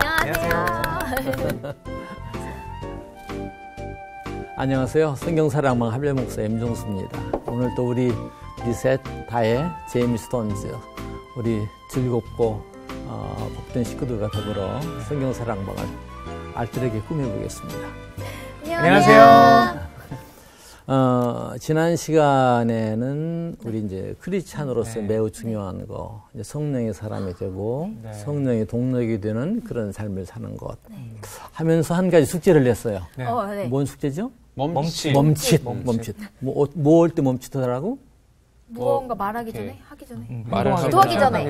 안녕하세요. 안녕하세요. 성경사랑방 할례 목사 임종수입니다. 오늘 또 우리 셋 다의 제임스 스톤즈, 우리 즐겁고 복된 식구들과 더불어 성경사랑방을 알뜰하게 꾸며보겠습니다. 안녕하세요. 지난 시간에는 우리 이제 크리스찬으로서 매우 중요한 거, 이제 성령의 사람이 되고 성령의 동력이 되는 그런 삶을 사는 것 하면서 한 가지 숙제를 냈어요. 뭔 숙제죠? 멈칫. 뭐 할 때 멈칫하더라고? 무언가 말하기 전에, 하기 전에, 기도하기 전에,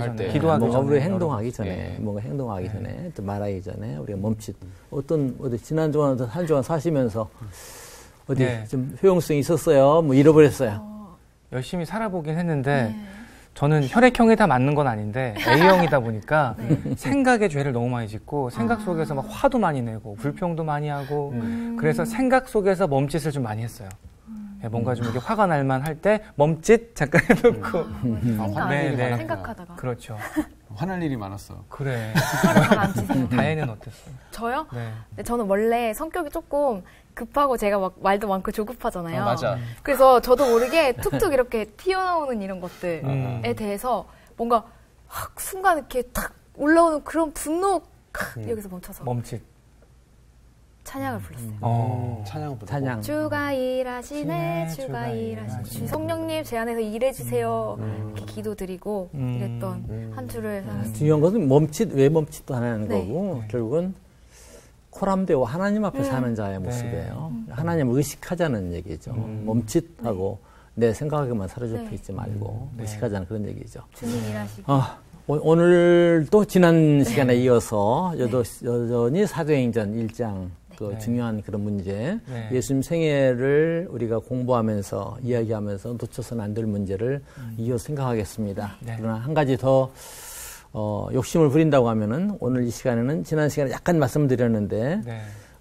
뭔가 우리가 행동하기 전에, 뭔가 행동하기 전에, 또 말하기 전에 우리가 멈칫. 어디 지난 동안 한 주간 사시면서 어디 좀 효용성이 있었어요? 뭐 잃어버렸어요? 열심히 살아보긴 했는데 저는 혈액형이 다 맞는 건 아닌데 A형이다 보니까 생각의 죄를 너무 많이 짓고 생각 속에서 막 화도 많이 내고 불평도 많이 하고 그래서 생각 속에서 멈칫을 좀 많이 했어요. 뭔가 좀 이렇게 화가 날만 할 때 멈칫 잠깐 해놓고 생각하다가 그렇죠. 화날 일이 많았어. 그래. 화를 잘 안 치세요. 다혜는 어땠어요? 저요? 네. 저는 원래 성격이 조금 급하고 제가 막 말도 많고 조급하잖아요. 맞아. 그래서 저도 모르게 툭툭 이렇게 튀어나오는 이런 것들에 대해서 뭔가 확 순간 이렇게 탁 올라오는 그런 분노 여기서 멈춰서 멈칫. 찬양을 불렀어요. 찬양. 주가 일하시네, 주가 일하시네. 성령님 제 안에서 일해주세요. 이렇게 기도드리고 이랬던 한 주를 살았어요. 중요한 것은 왜 멈칫도 하는 거고 결국은 코람되고 하나님 앞에 사는 자의 모습이에요. 하나님을 의식하자는 얘기죠. 멈칫하고 내 생각에만 사로잡혀 있지 말고 의식하자는 그런 얘기죠. 주님 일하시고. 오늘도 지난 시간에 이어서 여전히 사도행전 1장 그 중요한 그런 문제, 예수님 생애를 우리가 공부하면서 이야기하면서 놓쳐서는 안 될 문제를 이어서 생각하겠습니다. 그러나 한 가지 더 욕심을 부린다고 하면은 오늘 이 시간에는 지난 시간에 약간 말씀드렸는데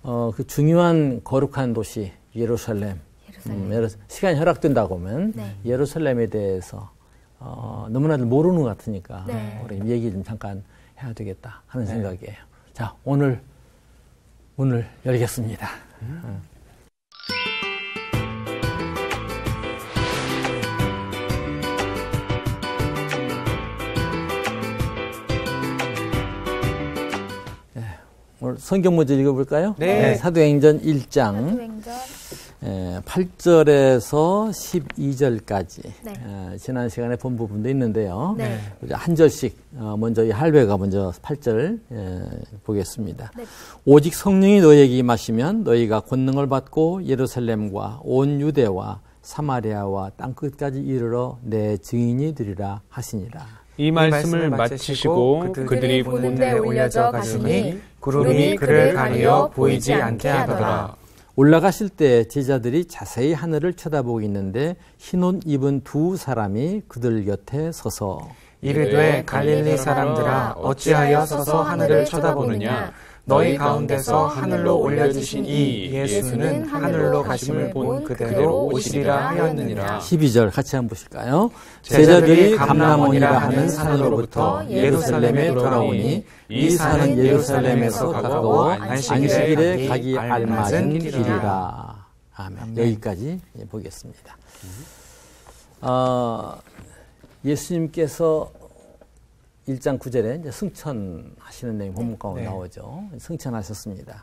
그 중요한 거룩한 도시 예루살렘. 시간이 허락된다고 하면 예루살렘에 대해서 너무나도 모르는 것 같으니까 우리 얘기 좀 잠깐 해야 되겠다 하는 생각이에요. 자, 오늘 열겠습니다. 오늘 성경 문제 읽어볼까요? 사도행전 1장 8절에서 12절까지 지난 시간에 본 부분도 있는데요. 한 절씩 먼저 이 할배가 먼저 8절 보겠습니다. 오직 성령이 너희에게 임하시면 너희가 권능을 받고 예루살렘과 온 유대와 사마리아와 땅끝까지 이르러 내 증인이 되리라 하시니라. 이 말씀을 마치시고 그들이 보는 데 올려져 가시니 구름이 그를 가리어 보이지 않게 하더라. 올라가실 때 제자들이 자세히 하늘을 쳐다보고 있는데 흰 옷 입은 두 사람이 그들 곁에 서서 이르되 갈릴리 사람들아 어찌하여 서서 하늘을 쳐다보느냐 너희 가운데서 하늘로 올려주신 이 예수는 하늘로 가심을 본 그대로 오시리라 하였느니라. 12절 같이 한번 보실까요? 제자들이 감람원이라 하는 산으로부터 예루살렘에 돌아오니 이 산은 예루살렘에서 가까워 안식일에 가기 알맞은 길이라. 아멘. 여기까지 보겠습니다. 예수님께서 1장 9절에 이제 승천하시는 내용이 본문 가운데 나오죠. 승천하셨습니다.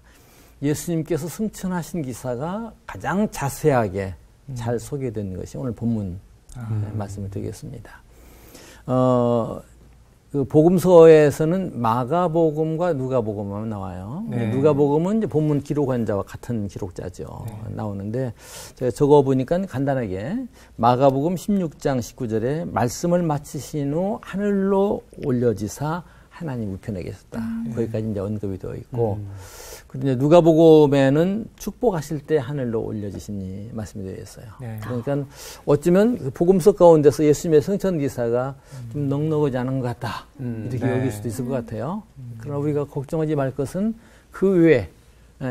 예수님께서 승천하신 기사가 가장 자세하게 잘 소개된 것이 오늘 본문 말씀을 드리겠습니다. 그 복음서에서는 마가복음과 누가복음만 나와요. 누가복음은 이제 본문 기록한 자와 같은 기록자죠. 나오는데 제가 적어보니까 간단하게 마가복음 16장 19절에 말씀을 마치신 후 하늘로 올려지사 하나님 우편에 계셨다. 거기까지 이제 언급이 되어 있고 그런데 누가복음에는 축복하실 때 하늘로 올려지시니 말씀이 되어 있어요. 그러니까 어쩌면 그 복음서 가운데서 예수님의 성천 기사가 좀 넉넉하지 않은 것 같다. 이렇게 여길 수도 있을 것 같아요. 그러나 우리가 걱정하지 말 것은 그 외에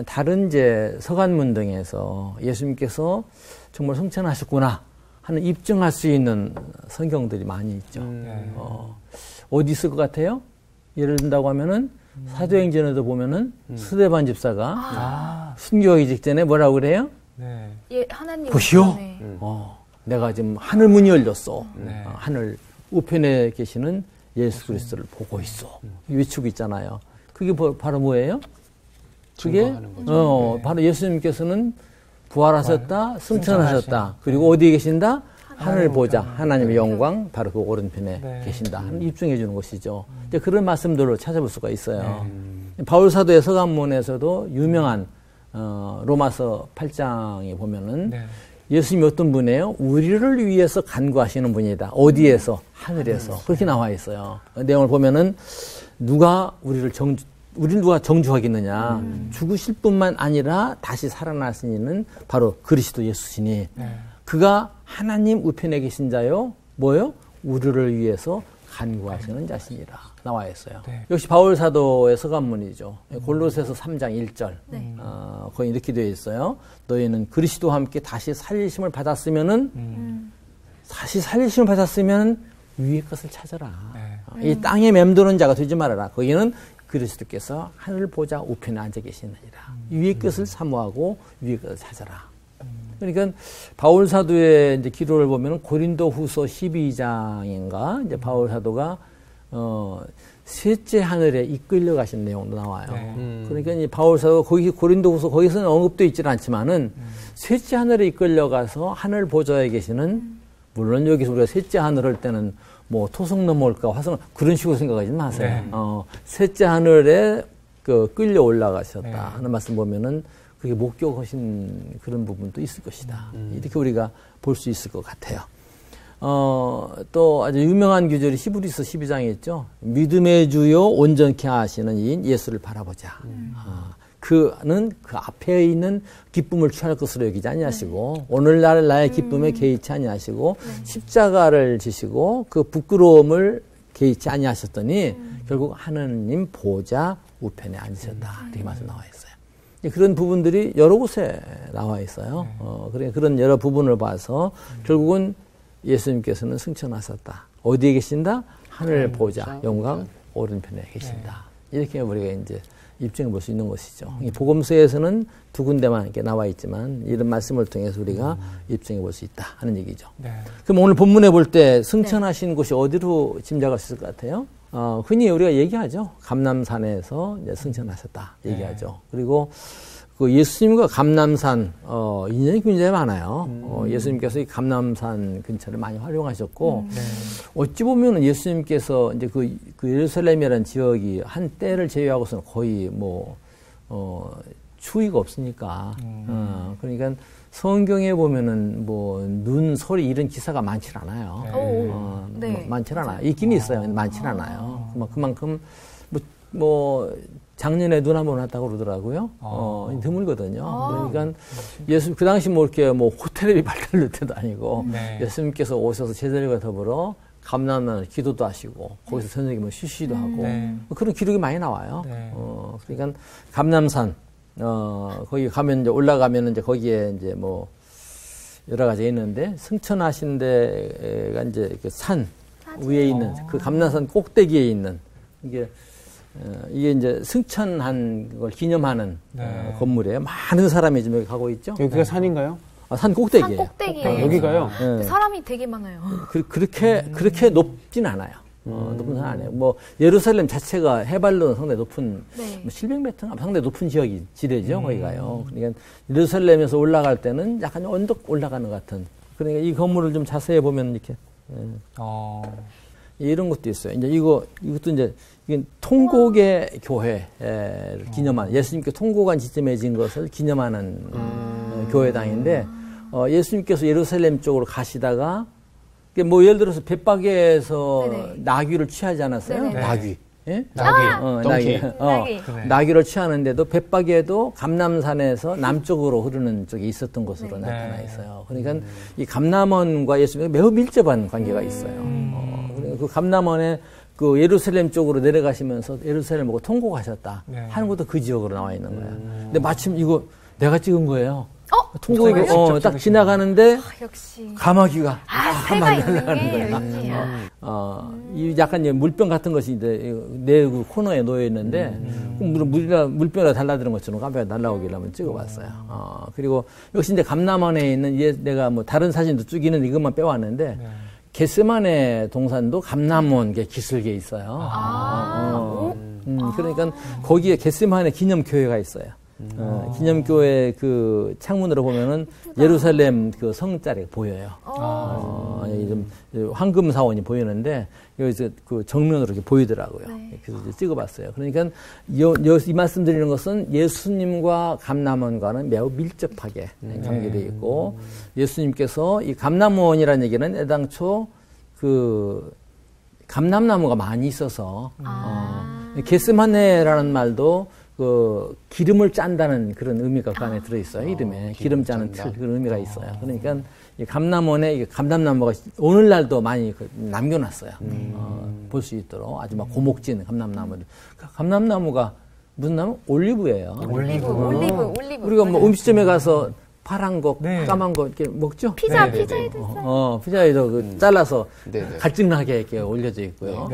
다른 이제 서간문 등에서 예수님께서 정말 성천하셨구나 하는 입증할 수 있는 성경들이 많이 있죠. 어디 있을 것 같아요? 예를 든다고 하면은 사도행전에도 보면은 스데반 집사가 순교하기 직전에 뭐라고 그래요? 네. 예, 하나님 보시오. 네. 내가 지금 하늘 문이 열렸어. 네. 하늘 우편에 계시는 예수 그리스도를 보고 있어. 외치고 있잖아요. 그게 바로 뭐예요? 그게 바로 예수님께서는 부활하셨다, 승천하셨다. 그리고 어디에 계신다? 하늘 보자. 하나님의 영광 바로 그 오른편에 계신다. 입증해 주는 것이죠. 이제 그런 말씀들을 찾아볼 수가 있어요. 바울 사도의 서간문에서도 유명한 로마서 8장에 보면은 예수님이 어떤 분이에요? 우리를 위해서 간구하시는 분이다. 어디에서? 하늘에서. 그렇게 나와 있어요. 내용을 보면은 누가 우리를 누가 정주하겠느냐. 죽으실 뿐만 아니라 다시 살아나시는 바로 그리스도 예수시니 그가 하나님 우편에 계신 자요. 뭐요? 우리를 위해서 간구하시는 자신이라 나와 있어요. 역시 바울 사도의 서간문이죠. 골로새서 3장 1절. 거기 이렇게 되어 있어요. 너희는 그리스도와 함께 다시 살리심을 받았으면은 위의 것을 찾아라. 이 땅에 맴도는 자가 되지 말아라. 거기는 그리스도께서 하늘 보좌 우편에 앉아 계시느니라. 위의 것을 사모하고 위의 것을 찾아라. 그러니까 바울 사도의 이제 기도를 보면 고린도후서 12장인가 이제 바울 사도가 셋째 하늘에 이끌려 가신 내용도 나와요. 그러니까 이 바울 사도가 거기 고린도후서 거기서는 언급되어 있지는 않지만은 셋째 하늘에 이끌려 가서 하늘 보좌에 계시는 물론 여기서 우리가 셋째 하늘 할 때는 뭐 토성 넘어올까 화성 그런 식으로 생각하지 마세요. 셋째 하늘에 끌려 올라가셨다 하는 말씀 보면은 그게 목격하신 그런 부분도 있을 것이다. 이렇게 우리가 볼 수 있을 것 같아요. 또 아주 유명한 구절이 히브리서 12장에 있죠. 믿음의 주요 온전케 하시는 이인 예수를 바라보자. 그는 그 앞에 있는 기쁨을 취할 것으로 여기지 아니하시고 오늘날 나의 기쁨에 개의치 아니하시고 십자가를 지시고 그 부끄러움을 개의치 아니하셨더니 결국 하느님 보좌 우편에 앉으셨다. 이렇게 말씀 나와 있어요. 그런 부분들이 여러 곳에 나와 있어요. 그러니까 그런 여러 부분을 봐서 결국은 예수님께서는 승천하셨다. 어디에 계신다? 하늘 보좌 영광 오른편에 계신다. 이렇게 우리가 이제 입증해 볼 수 있는 것이죠. 이 복음서에서는 두 군데만 이렇게 나와 있지만 이런 말씀을 통해서 우리가 입증해 볼 수 있다 하는 얘기죠. 그럼 오늘 본문에 볼 때 승천하신 곳이 어디로 짐작할 수 있을 것 같아요? 흔히 우리가 얘기하죠. 감람산에서 이제 승천하셨다 얘기하죠. 그리고 그 예수님과 감람산 인연이 굉장히 많아요. 예수님께서 이 감람산 근처를 많이 활용하셨고 어찌 보면 예수님께서 이제 그 예루살렘이라는 지역이 한 때를 제외하고서는 거의 뭐 추위가 없으니까 그러니까 성경에 보면은 뭐 눈, 소리 이런 기사가 많질 않아요. 많질 않아요. 있긴 있어요. 많질 않아요. 그만큼 뭐 작년에 눈 한번 왔다고 그러더라고요. 드물거든요. 그러니까 예수 그 당시 뭐 이렇게 뭐 호텔이 발달될 때도 아니고 예수님께서 오셔서 제자들과 더불어 감람산을 기도도 하시고 거기서 저녁에 뭐 쉬시기도 하고 그런 기록이 많이 나와요. 그러니까 감람산 거기 가면 이제 올라가면 이제 거기에 이제 뭐 여러 가지 있는데 승천하신 데가 이제 그 산 위에 있는 그 감람산 꼭대기에 있는 이게 이제 승천한 걸 기념하는 건물이에요. 많은 사람이 지금 여기 가고 있죠. 여기가 산인가요? 산 꼭대기예요. 산 꼭대기예요. 여기가요? 사람이 되게 많아요. 그렇게 높진 않아요. 높은 산 아니에요. 뭐 예루살렘 자체가 해발로는 상당히 높은 700m 상당히 높은 지대죠. 거기가요. 그러니까 예루살렘에서 올라갈 때는 약간 언덕 올라가는 것 같은. 그러니까 이 건물을 좀 자세히 보면 이렇게 이런 것도 있어요. 이제 이것도 이제 이게 통곡의 교회를 기념하는 예수님께 통곡한 지점에 진 것을 기념하는 교회당인데 예수님께서 예루살렘 쪽으로 가시다가 뭐 예를 들어서 벳바게에서 나귀를 취하지 않았어요? 나귀. 예? 나귀. 나귀를 취하는데도 벳바게도 감람산에서 남쪽으로 흐르는 쪽에 있었던 것으로 나타나 있어요. 그러니까 이 감람원과 예수님과 매우 밀접한 관계가 있어요. 그러니까 그 감람원에 그 예루살렘 쪽으로 내려가시면서 예루살렘 보고 통곡하셨다 하는 것도 그 지역으로 나와 있는 거예요. 근데 마침 이거 내가 찍은 거예요. 통곡이 딱 지나가는데 역시. 가마귀가 새가 있는 게 여기야. 약간 물병 같은 것이 내 그 코너에 놓여 있는데 물병에 달라드는 것처럼 가마귀가 날라오길래 한번 찍어봤어요. 그리고 역시 이제 감남원에 있는 내가 뭐 다른 사진도 쭉 있는 이것만 빼왔는데 겟세마네 동산도 감남원 기슭에 있어요. 그러니까 거기에 겟세마네 기념교회가 있어요. 기념교회 그 창문으로 보면은 예루살렘 그 성자리가 보여요. 좀 황금 사원이 보이는데 여기서 그 정면으로 이렇게 보이더라고요. 네. 그래서 이제 찍어봤어요. 그러니까 이 말씀드리는 것은 예수님과 감남원과는 매우 밀접하게 관계되어 있고 예수님께서 이 감남원이라는 얘기는 애당초 그 감람나무가 많이 있어서 겟세마네라는 말도 그 기름을 짠다는 그런 의미가 그 안에 들어있어요. 이름에 기름 짜는 틀 그런 의미가 있어요. 그러니까 이 감남원에 감람나무가 오늘날도 많이 남겨놨어요. 볼 수 있도록 아주 막 고목진 감람나무들. 감람나무가 무슨 나무? 올리브예요. 올리브. 우리가 뭐 음식점에 가서 파란 거, 까만 거 이렇게 먹죠? 피자에도 있어요. 피자에도 잘라서 갈증나게 이렇게 올려져 있고요.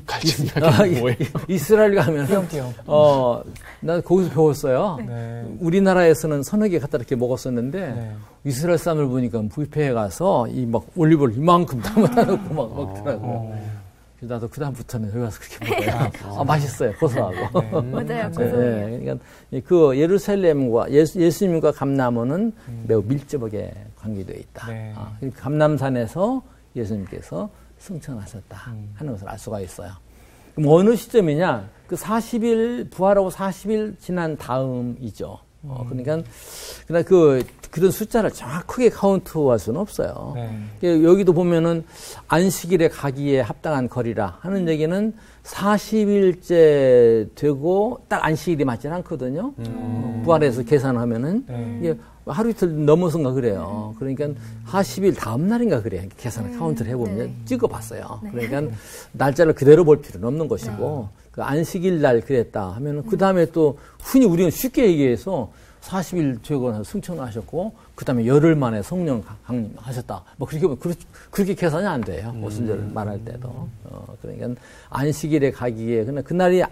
갈증나게 뭐예요? 이스라엘 가면 나 거기서 배웠어요. 우리나라에서는 서너 개 갖다 이렇게 먹었었는데 이스라엘 사람을 보니까 뷔페에 가서 이 막 올리브를 이만큼 담아다 놓고 막 먹더라고요. 나도 그다음부터는 여기 가서 그렇게 먹어요. 맛있어요. 고소하고. 맞아요. 고소해요. 그러니까 그 예루살렘과 예수님과 감람원은 매우 밀접하게 관계되어 있다. 감람산에서 예수님께서 승천하셨다 하는 것을 알 수가 있어요. 그럼 어느 시점이냐? 그 40일 부활하고 40일 지난 다음이죠. 그러니까 그런 숫자를 정확하게 카운트할 수는 없어요. 여기도 보면은 안식일에 가기에 합당한 거리라 하는 얘기는 40일째 되고 딱 안식일이 맞지는 않거든요. 부활해서 계산하면은 이게 하루 이틀 넘어선가 그래요. 그러니까 40일 다음 날인가 그래요. 계산을 카운트를 해보면 찍어봤어요. 그러니까 날짜를 그대로 볼 필요는 없는 것이고 그 안식일 날 그랬다 하면은 그 다음에 또 흔히 우리는 쉽게 얘기해서 40일 되고 승천하셨고 그 다음에 열흘 만에 성령 강림하셨다. 뭐 그렇게 계산이 안 돼요. 오순절 말할 때도. 그러니까 안식일에 가기에 그날이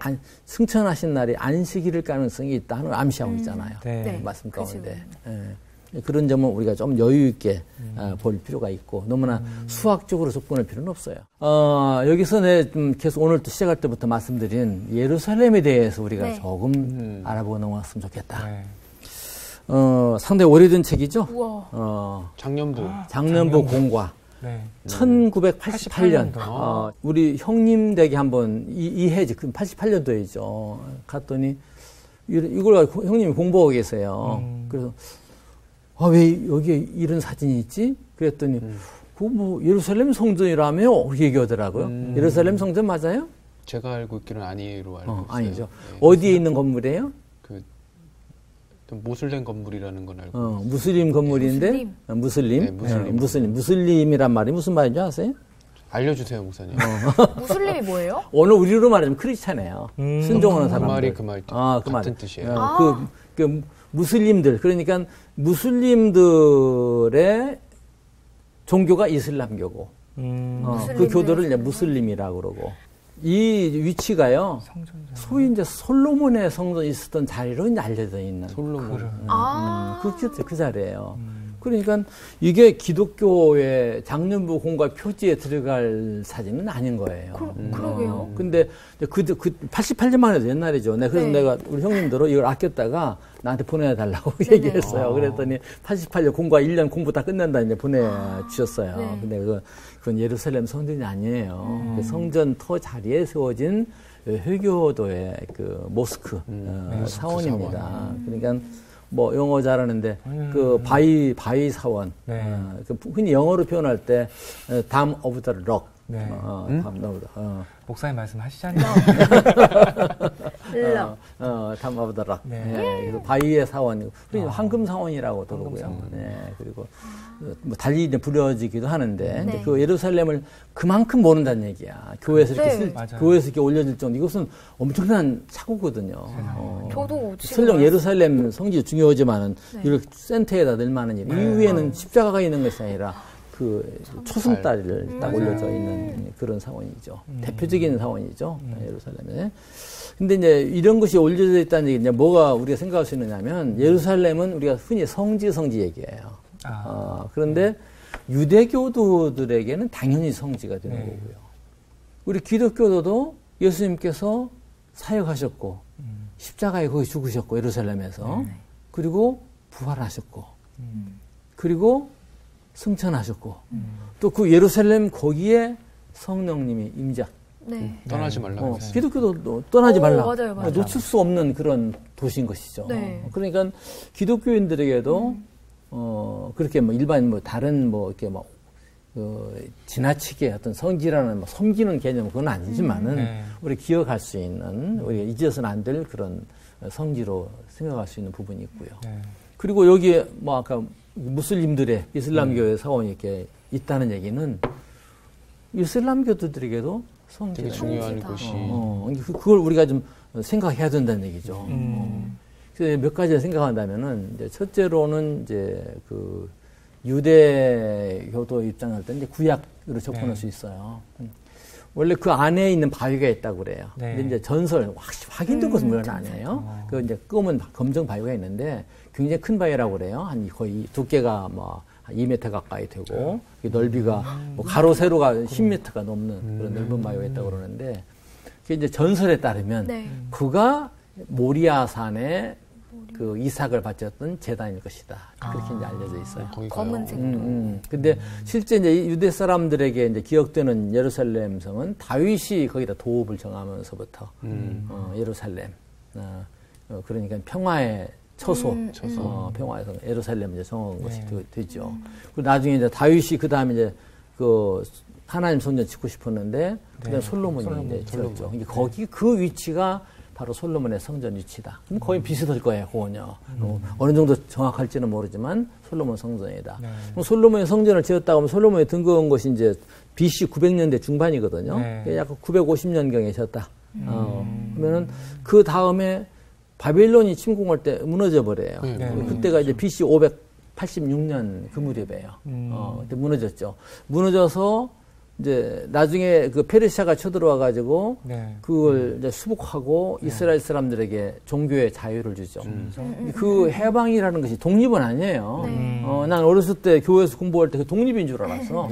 승천하신 날이 안식일일 가능성이 있다 하는 걸 암시하고 있잖아요. 말씀 가운데. 그런 점은 우리가 좀 여유 있게 볼 필요가 있고 너무나 수학적으로 접근할 필요는 없어요. 여기서 계속 오늘 또 시작할 때부터 말씀드린 예루살렘에 대해서 우리가 조금 알아보고 넘어갔으면 좋겠다. 상당히 오래된 책이죠. 장년부 공과. 1988년. 우리 형님 댁에 한번 이해지 88년도이죠. 갔더니 이걸 가지고 형님이 공부하고 계세요. 그래서 왜 여기에 이런 사진이 있지? 그랬더니 그거 뭐 예루살렘 성전이라며 그렇게 얘기하더라고요. 예루살렘 성전 맞아요? 제가 알고 있기는 아니로 알고 있어요. 아니죠. 어디에 있는 건물이에요? 모슬렘 건물이라는 건 알고 있어요. 무슬림 건물인데 무슬림이란 말이 무슨 말인지 아세요? 알려주세요, 목사님. 무슬림이 뭐예요? 오늘 우리로 말하면 크리스찬이에요. 순종하는 사람들. 그 말 같은 뜻이에요. 그 무슬림들 그러니까 무슬림들의 종교가 이슬람교고 그 교도를 이제 무슬림이라고 그러고 이 위치가요. 소위 이제 솔로몬의 성전이 있었던 자리로 이제 알려져 있는 솔로몬. 그 자리예요. 그러니까 이게 기독교의 장년부 공과 표지에 들어갈 사진은 아닌 거예요. 그러게요. 근데 그 88년만 해도 옛날이죠. 그래서 내가 우리 형님들로 이걸 아꼈다가 나한테 보내달라고 얘기했어요. 그랬더니 88년 공과 1년 공부 다 끝낸다 이제 보내주셨어요. 근데 그건 예루살렘 성전이 아니에요. 그 성전 터 자리에 세워진 회교도의 그 모스크 사원입니다. 그러니까 뭐 영어 잘하는데 그 바위 사원 흔히 영어로 표현할 때 Dam of the Rock 목사님 말씀하시잖아요. 담아보도록. 그래서 바위의 사원, 황금 사원이라고 그러고요. 그리고 뭐 달리 이제 부려지기도 하는데 이제 그 예루살렘을 그만큼 모른다는 얘기야. 교회에서 이렇게 올려질 정도. 이것은 엄청난 착오거든요. 저도 설령 예루살렘 성지 중요하지만은 이렇게 센터에다 늘 만한 일. 이후에는 십자가가 있는 것이 아니라 그 초승달을 딱 올려져 있는 그런 상황이죠. 대표적인 상황이죠. 예루살렘에. 근데 이제 이런 것이 올려져 있다는 얘기, 이제 뭐가 우리가 생각할 수 있느냐면 예루살렘은 우리가 흔히 성지 얘기해요. 그런데 유대교도들에게는 당연히 성지가 되는 거고요. 우리 기독교도도 예수님께서 사역하셨고 십자가에 거기 죽으셨고 예루살렘에서 그리고 부활하셨고 그리고 승천하셨고 또 그 예루살렘 거기에 성령님이 임자 떠나지 말라고 했어요. 기독교도 떠나지 말라. 맞아요. 놓칠 수 없는 그런 도시인 것이죠. 그러니까 기독교인들에게도 그렇게 뭐 일반 뭐 다른 뭐 이렇게 뭐 지나치게 어떤 성지라는 뭐 섬기는 개념 그건 아니지만은 우리 기억할 수 있는 우리가 잊어서는 안 될 그런 성지로 생각할 수 있는 부분이 있고요. 그리고 여기에 뭐 아까 무슬림들의 이슬람교의 사원이 이렇게 있다는 얘기는 이슬람교도들에게도 성지가 되게 중요한 곳이 그걸 우리가 좀 생각해야 된다는 얘기죠. 그래서 몇 가지를 생각한다면은 이제 첫째로는 이제 그 유대교도 입장할 때 이제 구약으로 접근할 수 있어요. 원래 그 안에 있는 바위가 있다고 그래요. 근데 이제 전설 확인된 것은 물론 아니에요. 그 이제 검은 검정 바위가 있는데 굉장히 큰 바위라고 그래요. 한 거의 두께가 뭐 2m 가까이 되고 넓이가 뭐 가로 세로가 10m가 넘는 그런 넓은 바위가 있다고 그러는데 그게 이제 전설에 따르면 그가 모리아산에 그 이삭을 바쳤던 제단일 것이다. 그렇게 이제 알려져 있어요. 검은색. 근데 실제 이제 유대 사람들에게 이제 기억되는 예루살렘 성은 다윗이 거기다 도읍을 정하면서부터 예루살렘. 그러니까 평화의 처소. 평화의 성 예루살렘 이제 정한 것이 되죠. 그리고 나중에 이제 다윗이 그 다음에 이제 그 하나님 성전 짓고 싶었는데 그다음 솔로몬이 이제 지었죠. 거기 그 위치가 바로 솔로몬의 성전 위치다. 그럼 거의 비슷할 거예요, 그거는요. 어느 정도 정확할지는 모르지만 솔로몬 성전이다. 그럼 솔로몬의 성전을 지었다고 하면 솔로몬이 등극한 것이 이제 BC 900년대 중반이거든요. 약 950년경에 지었다. 그러면은 그 다음에 바벨론이 침공할 때 무너져 버려요. 그때가 이제 BC 586년 그 무렵이에요. 그때 무너졌죠. 무너져서 이제 나중에 그 페르시아가 쳐들어와 가지고 그걸 이제 수복하고 이스라엘 사람들에게 종교의 자유를 주죠. 그 해방이라는 것이 독립은 아니에요. 난 어렸을 때 교회에서 공부할 때 그 독립인 줄 알았어.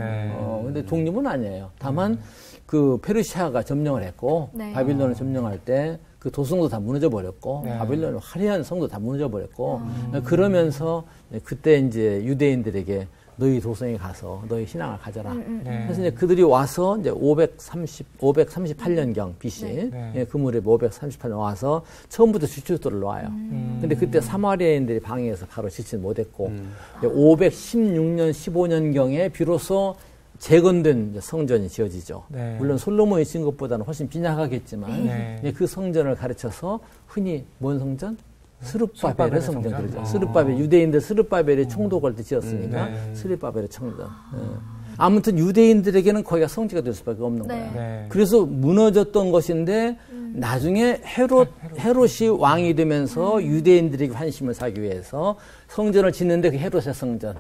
근데 독립은 아니에요. 다만 그 페르시아가 점령을 했고 바빌론을 점령할 때 그 도성도 다 무너져 버렸고 바빌론의 화려한 성도 다 무너져 버렸고 그러면서 그때 이제 유대인들에게 너희 도성에 가서 너희 신앙을 가져라. 그래서 이제 그들이 와서 이제 538년경 BC 그 무렵 538년 와서 처음부터 주춧돌을 놓아요. 근데 그때 사마리아인들이 방해해서 바로 짓지 못했고 516년 15년경에 비로소 재건된 성전이 지어지죠. 물론 솔로몬이 지은 것보다는 훨씬 빈약하겠지만 그 성전을 가르쳐서 흔히 뭔 성전? 스룹바벨의 성전 그러죠. 스룹바벨 유대인들 스룹바벨이 총독할 때 지었으니까 스룹바벨의 성전. 아무튼 유대인들에게는 거기가 성지가 될 수밖에 없는 거야. 그래서 무너졌던 것인데 나중에 헤롯이 왕이 되면서 유대인들에게 환심을 사기 위해서 성전을 짓는데 그 헤롯의 성전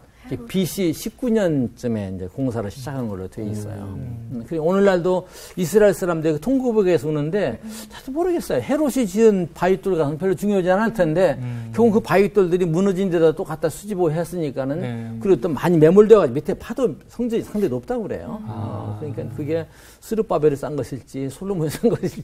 BC 19년쯤에 이제 공사를 시작한 걸로 되어 있어요. 그리고 오늘날도 이스라엘 사람들이 통곡에서 오는데 잘 모르겠어요. 헤롯이 지은 바위돌 같은 별로 중요하지 않을 텐데 결국 그 바위돌들이 무너진 데다 또 갖다 수집을 했으니까는 그리고 또 많이 매몰되어가지고 밑에 파도 성전이 상당히 높다고 그래요. 그러니까 그게 스룹바벨이 싼 것일지 솔로몬이 싼 것일지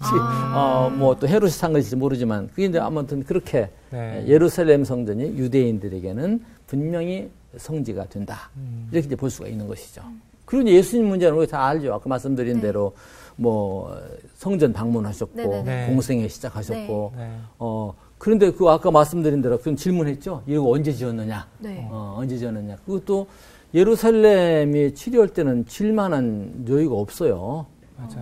뭐 또 헤롯이 싼 것일지 모르지만 그게 이제 아무튼 그렇게 예루살렘 성전이 유대인들에게는 분명히 성지가 된다. 이렇게 이제 볼 수가 있는 것이죠. 그리고 예수님 문제는 우리 다 알죠. 아까 말씀드린 대로 뭐 성전 방문하셨고 공생애 시작하셨고 그런데 그 아까 말씀드린 대로 그럼 질문했죠. 이거 언제 지었느냐? 언제 지었느냐? 그것도 예루살렘이 치료할 때는 질 만한 여유가 없어요.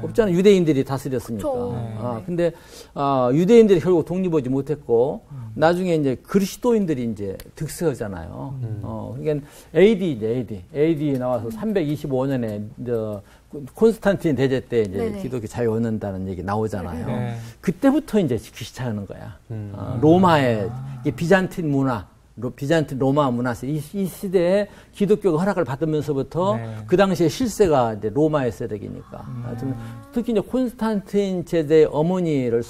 없잖아요. 유대인들이 다스렸으니까. 근데 유대인들이 결국 독립하지 못했고 나중에 이제 그리스도인들이 이제 득세하잖아요. 그러니까 AD 나와서 325년에 콘스탄틴 대제 때 이제 기독교 자유 얻는다는 얘기 나오잖아요. 그때부터 이제 지키기 시작하는 거야. 로마의 비잔틴 문화. 비잔틴 로마 문화에서 이 시대에 기독교가 허락을 받으면서부터 그 당시에 실세가 이제 로마의 세력이니까. 특히 이제 콘스탄틴 제자의 어머니를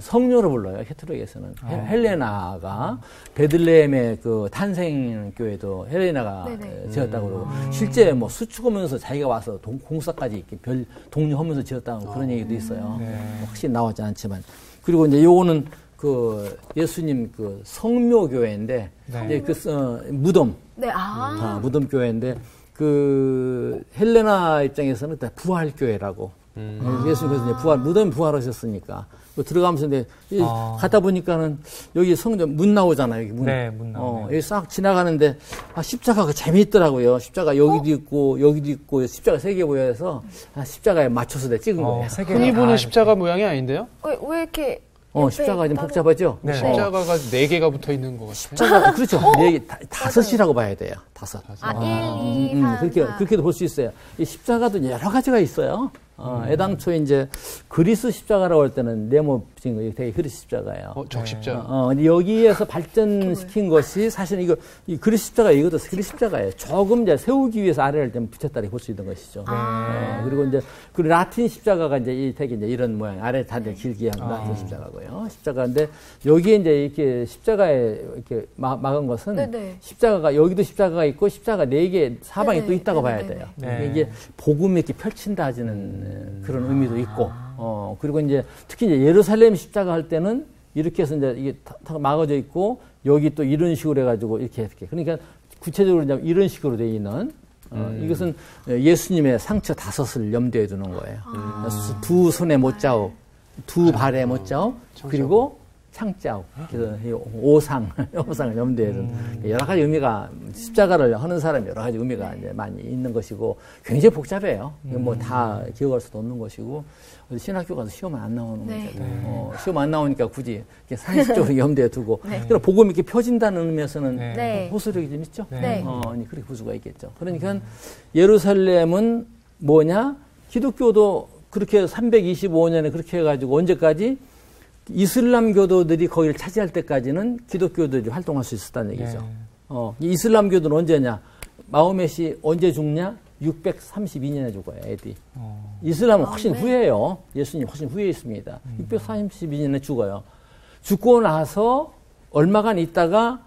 성녀로 불러요. 캐톨릭에서는. 헬레나가 베들레헴의 그 탄생교회도 헬레나가 지었다고 그러고 실제 뭐 수축하면서 자기가 와서 공사까지 이렇게 별 독려하면서 지었다고 그런 얘기도 있어요. 확실히 나오지 않지만. 그리고 이제 요거는 그 예수님 그 성묘교회인데 이제 그 무덤 무덤 교회인데 그 헬레나 입장에서는 부활교회라고 예수님 그래서 이제 무덤 부활하셨으니까 들어가면서 이제 가다 보니까는 여기 성전 문 나오잖아요. 여기 문. 문 나오네요. 여기 싹 지나가는데 십자가가 재미있더라고요. 십자가 여기도 있고 십자가 3개 보여서 십자가에 맞춰서 내가 찍은 거예요. 흔히 보는 십자가 모양이 아닌데요? 왜 이렇게 십자가 좀 복잡하죠? 십자가가 4개가 붙어 있는 것 같아요. 십자가, 그렇죠. 4개, 5이라고 봐야 돼요. 5. 그렇게도 볼 수 있어요. 이 십자가도 여러 가지가 있어요. 애당초 이제 그리스 십자가라고 할 때는 네모진 거 되게 그리스 십자가예요. 적십자가. 여기에서 발전시킨 것이 사실 이 그리스 십자가 이것도 그리스 십자가예요. 조금 이제 세우기 위해서 아래를 좀 붙였다리 볼 수 있는 것이죠. 그리고 이제 그 라틴 십자가가 이제 되게 이제 이런 모양 아래 다들 길게 한 라틴 십자가고요. 십자가인데 여기에 이제 이렇게 십자가에 이렇게 막은 것은 십자가가 여기도 십자가가 있고 십자가 4개 사방에 또 있다고 봐야 돼요. 이게 복음이 이렇게 펼친다지는 그런 의미도 있고, 그리고 이제 특히 이제 예루살렘 십자가 할 때는 이렇게 해서 이제 이게 다 막아져 있고, 여기 또 이런 식으로 해가지고 이렇게. 그러니까 구체적으로 이제 이런 식으로 되어 있는, 이것은 예수님의 상처 5을 염두에 두는 거예요. 두 손에 못자국, 두 발에 못자국, 그리고 창자국. 그래서 오상을 염두에 둔 여러 가지 의미가 십자가를 하는 사람이 여러 가지 의미가 이제 많이 있는 것이고 굉장히 복잡해요. 뭐 다 기억할 수도 없는 것이고 신학교 가서 시험은 안 나오는 문제고 시험 안 나오니까 굳이 상식적으로 염두에 두고 그럼 복음이 이렇게 펴진다는 의미에서는 호소력이 좀 있죠. 그렇게 볼 수가 있겠죠. 그러니까 예루살렘은 뭐냐? 기독교도 그렇게 325년에 그렇게 해가지고 언제까지? 이슬람 교도들이 거기를 차지할 때까지는 기독교들이 활동할 수 있었다는 얘기죠. 이슬람 교도는 언제냐? 마호멧이 언제 죽냐? 632년에 죽어요, 애디. 이슬람은 훨씬 후에요. 예수님 훨씬 후에 있습니다. 632년에 죽어요. 죽고 나서 얼마간 있다가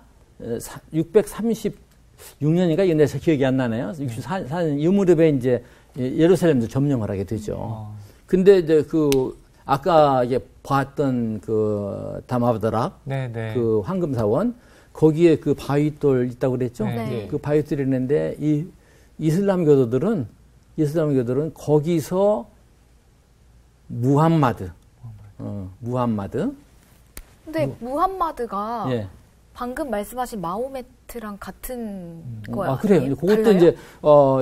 636년인가? 이게 제 기억이 안 나네요. 64년 이 무렵에 이제 예루살렘도 점령을 하게 되죠. 근데 이제 아까 이제 봤던 그 다마드락, 그 황금사원, 거기에 그 바위돌 있다고 그랬죠? 그 바위돌이 있는데, 이 이슬람 교도들은 거기서 무함마드. 근데 무함마드가 방금 말씀하신 마호메트랑 같은 거야. 그래요. 그것도 달라요? 이제,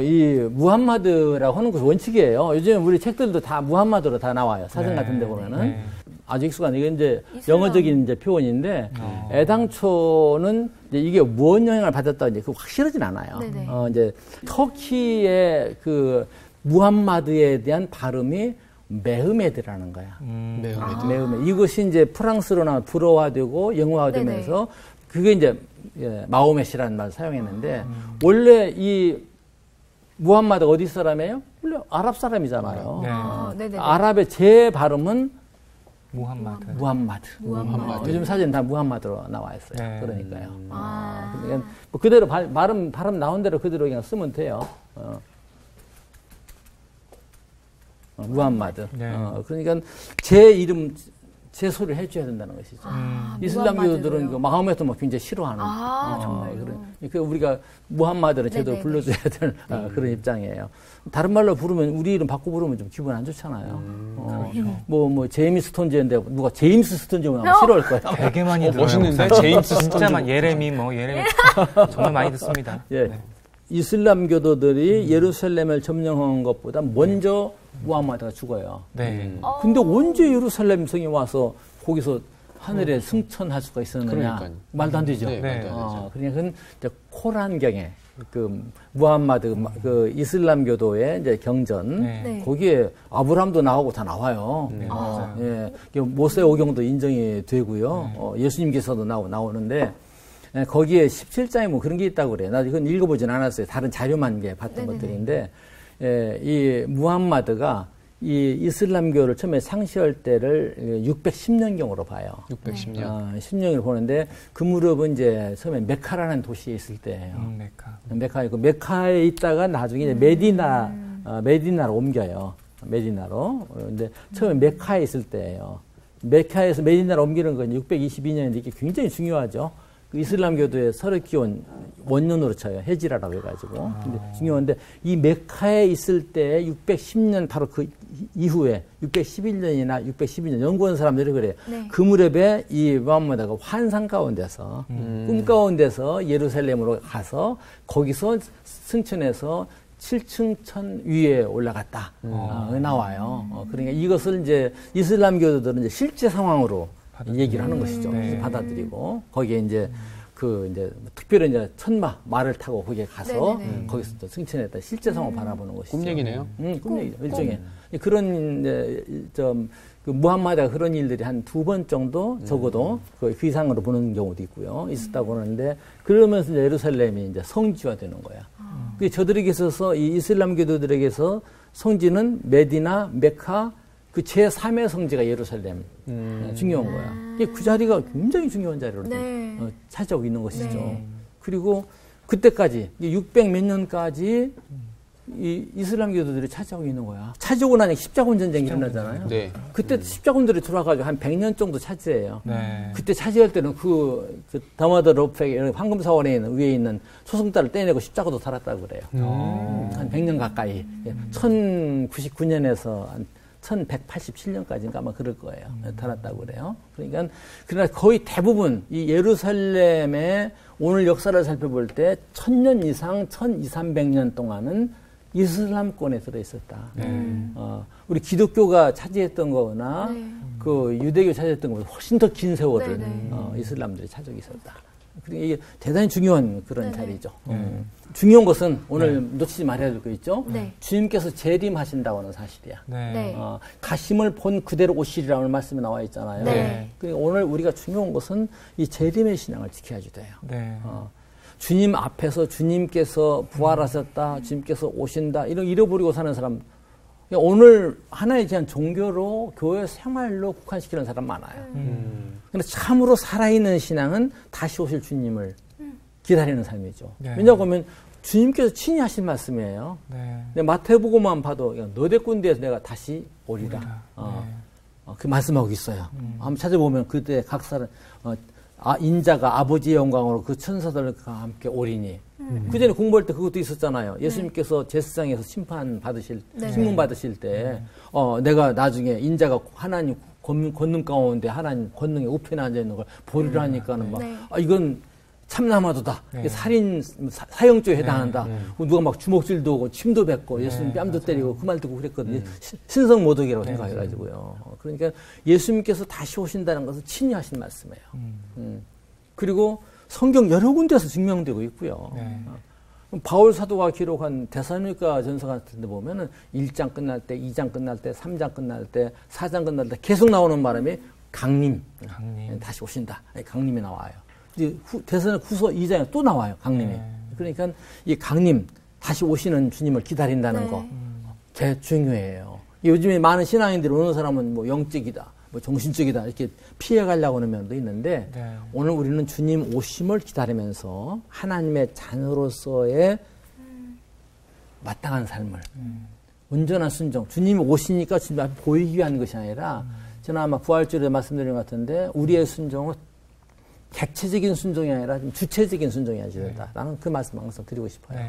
이 무함마드라고 하는 것이 원칙이에요. 요즘 우리 책들도 다 무함마드로 다 나와요. 사전 같은 데 보면은. 아주 익숙한, 이게 이제 영어적인 이제 표현인데, 애당초는 이게 무언 영향을 받았다, 이제 그 확실하진 않아요. 이제 터키의 그 무함마드에 대한 발음이 메흐메드라는 거야. 메흐메드. 이것이 이제 프랑스로나 불어화되고 영어화되면서 그게 이제 마호멧이라는 말을 사용했는데 원래 이 무함마드가 어디 사람이에요? 원래 아랍 사람이잖아요. 아랍의 제 발음은 무함마드. 요즘 사진 다 무함마드로 나와 있어요. 그러니까요. 그러니까 뭐 그대로 발음 나온 대로 그대로 그냥 쓰면 돼요. 무함마드. 그러니까 제 이름, 제 소리를 해줘야 된다는 것이죠. 이슬람교들은 그 마호메트 뭐 굉장히 싫어하는. 정말요? 그러니까 우리가 무함마드를 제대로 불러줘야 되는 그런 입장이에요. 다른 말로 부르면, 우리 이름 바꿔 부르면 좀 기분 안 좋잖아요. 뭐, 제임스 스톤즈인데, 누가 제임스 스톤즈면 아마 싫어할 거예요. 되게 많이 들어요. 멋있는데? 제임스 스톤즈. 진짜만, 예레미. 정말 많이 듣습니다. 이슬람 교도들이 예루살렘을 점령한 것보다 먼저 무함마드가 죽어요. 네. 근데 언제 예루살렘 성에 와서 거기서 하늘에 승천할 수가 있었느냐? 그러니까요. 말도 안 되죠. 네, 네. 말도 안 되죠. 그러니까 그건 이제 코란경에 그 무함마드 그 이슬람교도의 이제 경전 네. 거기에 아브라함도 나오고 다 나와요. 맞아요. 예, 모세 오경도 인정이 되고요. 예수님께서도 나오는데 예, 거기에 17장에 뭐 그런 게 있다고 그래요. 나 이건 읽어보진 않았어요. 다른 자료만 봤던 것들인데 예, 이 무함마드가 이 이슬람교를 처음에 상시할 때를 610년경으로 봐요. 610년. 10년을 보는데 그 무렵은 이제 처음에 메카라는 도시에 있을 때예요. 메카. 메카에 있다가 나중에 이제 메디나로 옮겨요. 메디나로. 근데 처음에 메카에 있을 때예요. 메카에서 메디나로 옮기는 건 622년인데 이게 굉장히 중요하죠. 그 이슬람교도의 서르키온 원년으로 쳐요. 헤지라라고 해가지고. 근데 중요한데 이 메카에 있을 때 610년 바로 그 이후에 611년이나 612년 연구한 사람들이 그래요. 네. 그 무렵에 이 무함마드가 환상 가운데서 꿈 가운데서 예루살렘으로 가서 거기서 승천해서 7층 천 위에 올라갔다. 나와요. 그러니까 이것을 이제 이슬람교도들은 이제 실제 상황으로 얘기를 하는 것이죠. 네. 받아들이고 거기에 이제 이제 특별히 이제 말을 타고 거기에 가서 네네네. 거기서 또 승천했다. 실제 상황을 바라보는 것이죠. 꿈 얘기네요. 꿈 얘기죠. 일종의 그런 이제 그 무함마드가 그런 일들이 한 2번 정도 적어도 그 이상으로 보는 경우도 있고요. 있었다고 하는데 그러면서 이제 예루살렘이 이제 성지화되는 거야. 그 저들에게 있어서 이 이슬람교도들에게서 성지는 메디나, 메카 그 제3의 성지가 예루살렘 중요한 거야. 그 자리가 굉장히 중요한 자리로 네. 차지하고 있는 것이죠. 네. 그리고 그때까지 600 몇 년까지 이 이슬람교도들이 차지하고 있는 거야. 차지하고 나니 십자군 전쟁이 일어나잖아요. 네. 그때 십자군들이 들어와가지고 한 100년 정도 차지해요. 네. 그때 차지할 때는 그 다마드 로펙 황금사원에 있는 위에 있는 초승달을 떼내고 십자가도 달았다고 그래요. 한 100년 가까이. 1099년에서 한 1187년까지인가 아마 그럴 거예요. 달았다고 그래요. 그러니까, 그러나 거의 대부분 이 예루살렘의 오늘 역사를 살펴볼 때 1000년 이상, 1200년 동안은 이슬람권에 들어있었다. 우리 기독교가 차지했던 거나 그 유대교 차지했던 것보다 훨씬 더 긴 세월을 이슬람들이 차지하고 있었다. 그러니까 이게 대단히 중요한 그런 자리죠. 중요한 것은 오늘 놓치지 말아야 될 거 있죠. 주님께서 재림하신다고 하는 사실이야. 가심을 본 그대로 오시리라는 말씀이 나와 있잖아요. 그러니까 오늘 우리가 중요한 것은 이 재림의 신앙을 지켜야지 돼요. 주님 앞에서 주님께서 부활하셨다, 주님께서 오신다, 이런 잃어버리고 사는 사람, 오늘 하나에 대한 종교로 교회 생활로 국한시키는 사람 많아요. 그런데 참으로 살아있는 신앙은 다시 오실 주님을 기다리는 삶이죠. 왜냐하면 주님께서 친히 하신 말씀이에요. 근데 마태복음만 봐도 너댓 군데에서 내가 다시 오리라. 그 말씀하고 있어요. 한번 찾아보면 그때 각 사람 인자가 아버지의 영광으로 그 천사들과 함께 오리니. 그 전에 공부할 때 그것도 있었잖아요. 예수님께서 제사장에서 심판 받으실, 신문 받으실 때, 내가 나중에 인자가 하나님 권능 가운데 하나님 권능의 우편에 앉아 있는 걸 보리라 하니까는 막, 이건 참나마도다. 살인, 사형죄에 해당한다. 누가 막 주먹질도 오고 침도 뱉고 예수님 뺨도 때리고 그 말 듣고 그랬거든요. 신성모독이라고 생각해가지고요. 그러니까 예수님께서 다시 오신다는 것은 친히 하신 말씀이에요. 그리고 성경 여러 군데서 증명되고 있고요. 바울 사도가 기록한 데살로니가 전서 같은 데 보면은 1장 끝날 때, 2장 끝날 때, 3장 끝날 때, 4장 끝날 때 계속 나오는 바람에 강림. 다시 오신다. 강림이 나와요. 데살로니가 후서 2장에 또 나와요. 강림이. 그러니까 이 강림, 다시 오시는 주님을 기다린다는 거 되게 중요해요. 요즘에 많은 신앙인들이 어느 사람은 뭐 영적이다, 뭐 정신적이다 이렇게 피해가려고 하는 면도 있는데 오늘 우리는 주님 오심을 기다리면서 하나님의 자녀로서의 마땅한 삶을 온전한 순종, 주님이 오시니까 주님 앞에 보이기 위한 것이 아니라 저는 아마 부활절에 말씀드린 것 같은데 우리의 순종은 객체적인 순종이 아니라 좀 주체적인 순종이 해야 된다. 나는 그 말씀 항상 드리고 싶어요.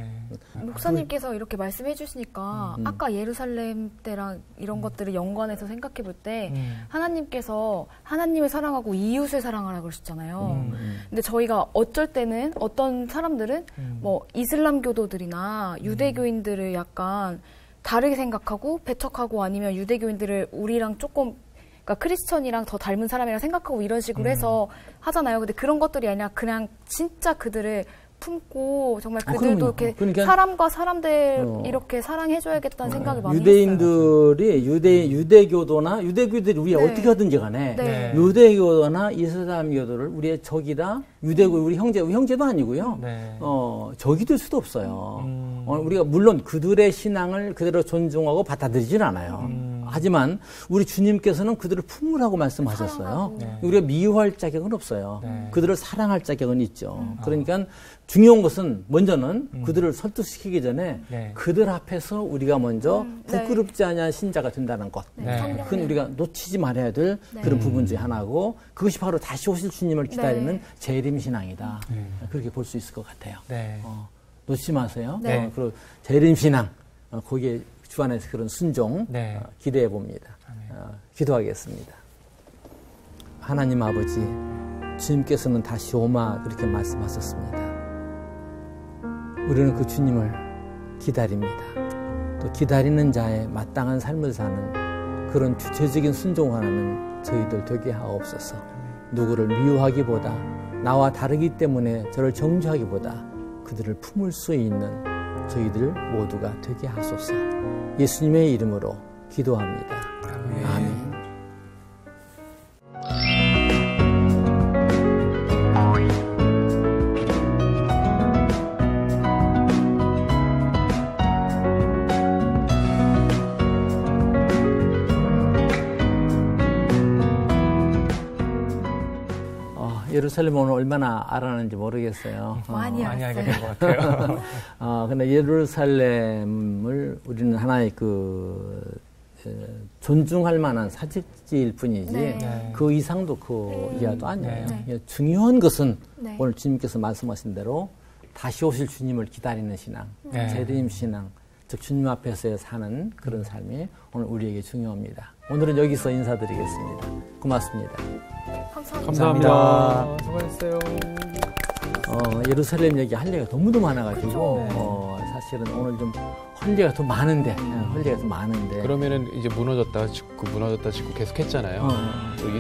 목사님께서 이렇게 말씀해 주시니까 아까 예루살렘 때랑 이런 것들을 연관해서 생각해 볼 때 하나님께서 하나님을 사랑하고 이웃을 사랑하라고 그러셨잖아요. 근데 저희가 어쩔 때는 어떤 사람들은 뭐 이슬람 교도들이나 유대교인들을 약간 다르게 생각하고 배척하고 아니면 유대교인들을 우리랑 조금 그러니까 크리스천이랑 더 닮은 사람이랑 생각하고 이런 식으로 해서 하잖아요. 근데 그런 것들이 아니라 그냥 진짜 그들을 품고 정말 그들도 이렇게 그러니까 사람과 사람들 이렇게 사랑해줘야겠다는 생각이 많이 유대인들이 유대교도나 유대교들이 우리 어떻게 하든지 간에 유대교도나 이슬람교도를 우리의 적이다. 유대교 우리 형제도 아니고요. 적이 될 수도 없어요. 우리가 물론 그들의 신앙을 그대로 존중하고 받아들이진 않아요. 하지만 우리 주님께서는 그들을 품으라고 말씀하셨어요. 우리가 미워할 자격은 없어요. 그들을 사랑할 자격은 있죠. 그러니까 중요한 것은 먼저는 그들을 설득시키기 전에 그들 앞에서 우리가 먼저 부끄럽지 않은 신자가 된다는 것. 그건 우리가 놓치지 말아야 될 그런 부분 중에 하나고 그것이 바로 다시 오실 주님을 기다리는 재림신앙이다. 그렇게 볼 수 있을 것 같아요. 놓치지 마세요. 그리고 재림신앙, 거기에 주 안에서 그런 순종 기대해 봅니다. 기도하겠습니다. 하나님 아버지, 주님께서는 다시 오마 그렇게 말씀하셨습니다. 우리는 그 주님을 기다립니다. 또 기다리는 자의 마땅한 삶을 사는 그런 주체적인 순종하는 저희들 되게 하옵소서. 누구를 미워하기보다 나와 다르기 때문에 저를 정죄하기보다 그들을 품을 수 있는 저희들 모두가 되게 하소서. 예수님의 이름으로 기도합니다. 아멘. 예루살렘 오늘 얼마나 알아는지 모르겠어요. 많이 알게 된 것 같아요. 근데 예루살렘을 우리는 하나의 존중할 만한 사직지일 뿐이지 그 이상도 그 이하도 아니에요. 중요한 것은 오늘 주님께서 말씀하신 대로 다시 오실 주님을 기다리는 신앙, 재림 신앙, 즉 주님 앞에서 사는 그런 삶이 오늘 우리에게 중요합니다. 오늘은 여기서 인사드리겠습니다. 고맙습니다. 감사합니다. 수고하셨어요. 예루살렘 얘기 할 얘기가 너무도 많아가지고 사실은 오늘 좀 할 얘기가 더 많은데 그러면은 이제 무너졌다 짓고 계속 했잖아요. 또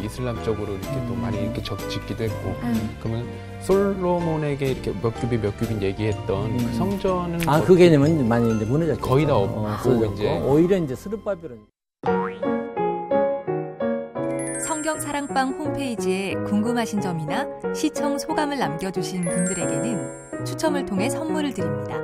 이슬람 쪽으로 이렇게 또 많이 이렇게 짓기도 했고 그러면 솔로몬에게 이렇게 몇 큐빗 얘기했던 그 성전은 그 개념은 많이 이제 무너졌죠. 거의 다 없고 이제 오히려 이제 스룹바벨은 성경사랑방 홈페이지에 궁금하신 점이나 시청 소감을 남겨주신 분들에게는 추첨을 통해 선물을 드립니다.